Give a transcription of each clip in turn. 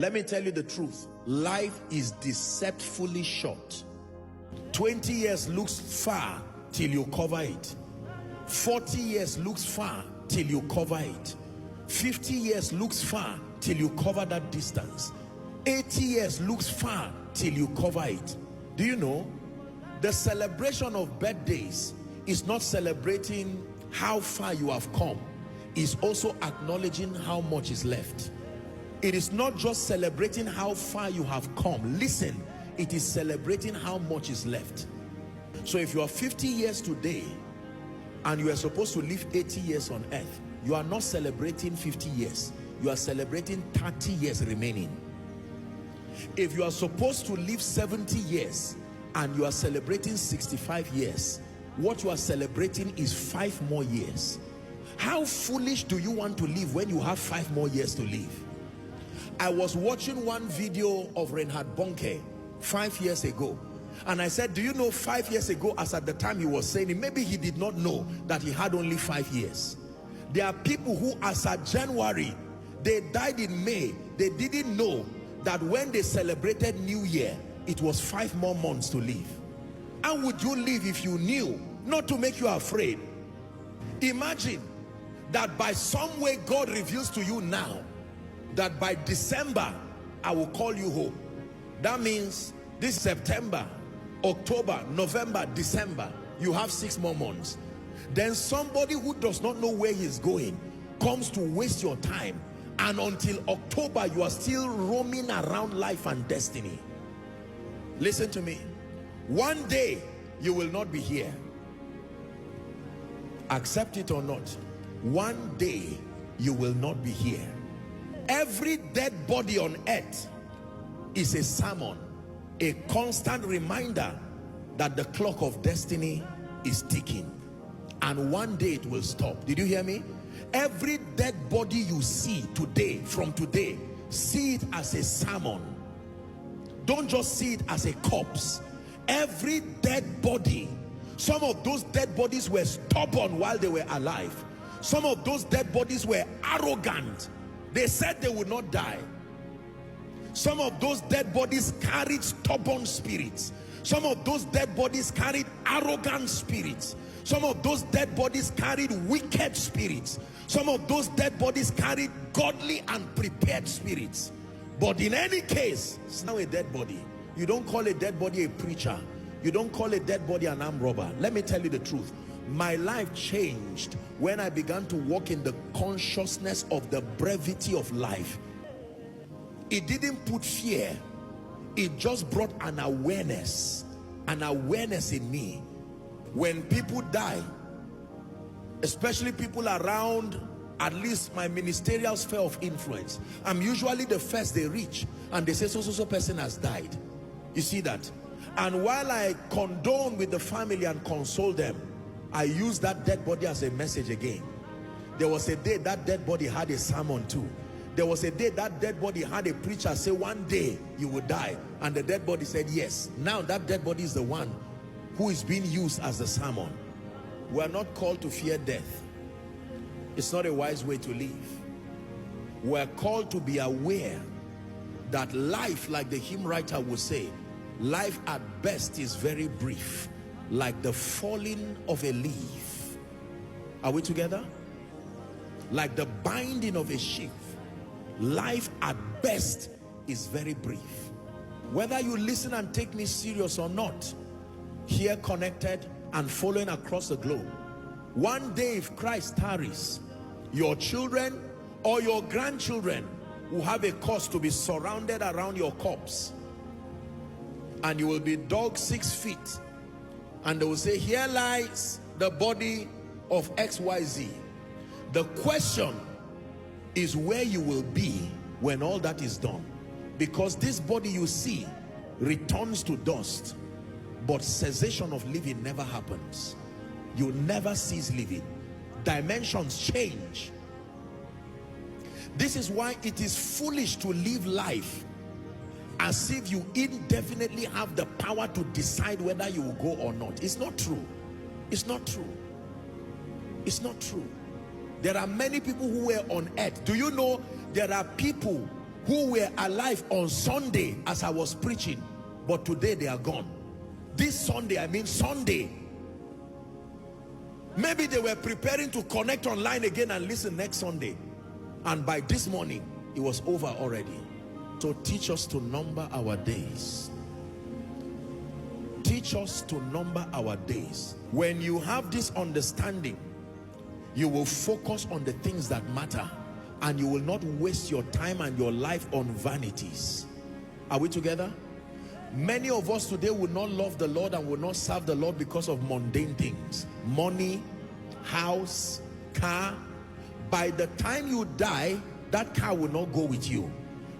Let me tell you the truth. Life is deceptively short. 20 years looks far till you cover it. 40 years looks far till you cover it. 50 years looks far till you cover that distance. 80 years looks far till you cover it. Do you know? The celebration of birthdays is not celebrating how far you have come. It's also acknowledging how much is left. It is not just celebrating how far you have come. Listen, it is celebrating how much is left. So if you are 50 years today and you are supposed to live 80 years on earth, you are not celebrating 50 years. You are celebrating 30 years remaining. If you are supposed to live 70 years and you are celebrating 65 years, what you are celebrating is 5 more years. How foolish do you want to live when you have 5 more years to live? I was watching one video of Reinhard Bonnke 5 years ago, and I said, do you know 5 years ago, as at the time he was saying it, maybe he did not know that he had only 5 years. There are people who, as at January, they died in May. They didn't know that when they celebrated New Year, it was 5 more months to live. How would you live if you knew? Not to make you afraid. Imagine that by some way God reveals to you now that by December I will call you home. That means this September, October, November, December, you have 6 more months. Then somebody who does not know where he's going comes to waste your time, and until October you are still roaming around life and destiny. Listen to me. One day you will not be here. Accept it or not, one day you will not be here. Every dead body on earth is a sermon, a constant reminder that the clock of destiny is ticking, and one day it will stop. Did you hear me? Every dead body you see today, from today, see it as a sermon. Don't just see it as a corpse. Every dead body, some of those dead bodies were stubborn while they were alive. Some of those dead bodies were arrogant. They said they would not die. Some of those dead bodies carried stubborn spirits. Some of those dead bodies carried arrogant spirits. Some of those dead bodies carried wicked spirits. Some of those dead bodies carried godly and prepared spirits. But in any case, it's now a dead body. You don't call a dead body a preacher. You don't call a dead body an armed robber. Let me tell you the truth. My life changed when I began to walk in the consciousness of the brevity of life. It didn't put fear. It just brought an awareness in me. When people die, especially people around at least my ministerial sphere of influence, I'm usually the first they reach, and they say so person has died. You see that? And while I condone with the family and console them, I use that dead body as a message again. There was a day that dead body had a sermon too. There was a day that dead body had a preacher say, one day you will die, and the dead body said yes. Now that dead body is the one who is being used as the sermon. We are not called to fear death. It's not a wise way to live. We are called to be aware that life, like the hymn writer would say, life at best is very brief, like the falling of a leaf. Are we together? Like the binding of a sheaf. Life at best is very brief. Whether you listen and take me serious or not, here connected and following across the globe, one day if Christ tarries, your children or your grandchildren will have a cause to be surrounded around your corpse, and you will be dug 6 feet, and they will say, here lies the body of XYZ. The question is where you will be when all that is done, because this body you see returns to dust, but cessation of living never happens. You never cease living. Dimensions change. This is why it is foolish to live life as if you indefinitely have the power to decide whether you will go or not. It's not true. It's not true. It's not true. There are many people who were on earth. Do you know there are people who were alive on Sunday as I was preaching, but today they are gone. This Sunday, I mean Sunday. Maybe they were preparing to connect online again and listen next Sunday, and by this morning it was over already. So teach us to number our days. Teach us to number our days. When you have this understanding, you will focus on the things that matter, and you will not waste your time and your life on vanities. Are we together? Many of us today will not love the Lord and will not serve the Lord because of mundane things. Money, house, car. By the time you die, that car will not go with you.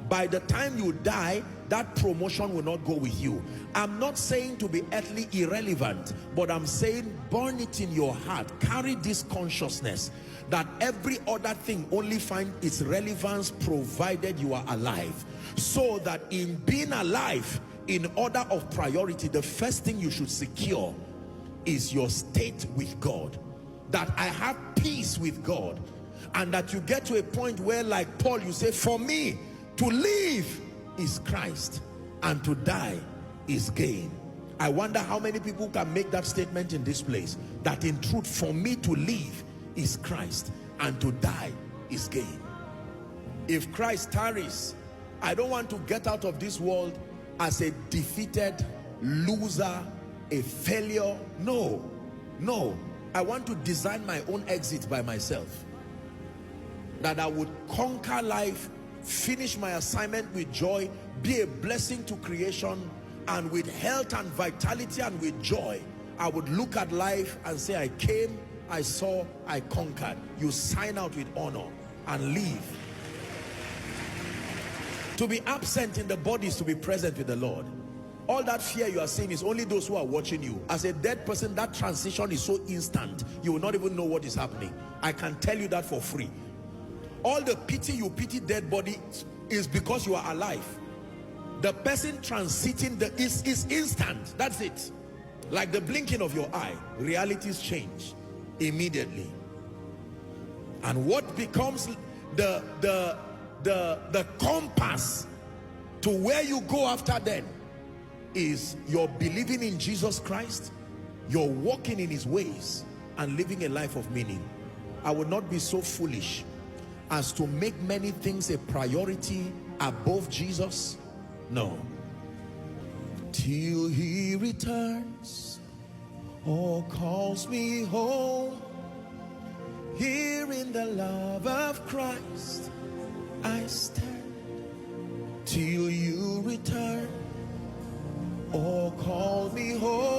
By the time you die, that promotion will not go with you. I'm not saying to be earthly irrelevant, but I'm saying burn it in your heart. Carry this consciousness that every other thing only finds its relevance provided you are alive. So that in being alive, in order of priority, the first thing you should secure is your state with God. That I have peace with God. And that you get to a point where, like Paul, you say, for me, to live is Christ and to die is gain. I wonder how many people can make that statement in this place, that in truth, for me to live is Christ and to die is gain. If Christ tarries, I don't want to get out of this world as a defeated loser, a failure. No, no. I want to design my own exit by myself. That I would conquer life, finish my assignment with joy, be a blessing to creation, and with health and vitality and with joy, I would look at life and say, I came, I saw, I conquered. You sign out with honor and leave. To be absent in the body is to be present with the Lord. All that fear you are seeing is only those who are watching you. As a dead person, that transition is so instant, you will not even know what is happening. I can tell you that for free. All the pity you pity dead body is because you are alive. The person transiting is instant. That's it. Like the blinking of your eye. Realities change immediately. And what becomes the compass to where you go after then is your believing in Jesus Christ, your walking in his ways, and living a life of meaning. I would not be so foolish as to make many things a priority above Jesus. No. Till he returns or calls me home, here in the love of Christ I stand. Till you return or call me home,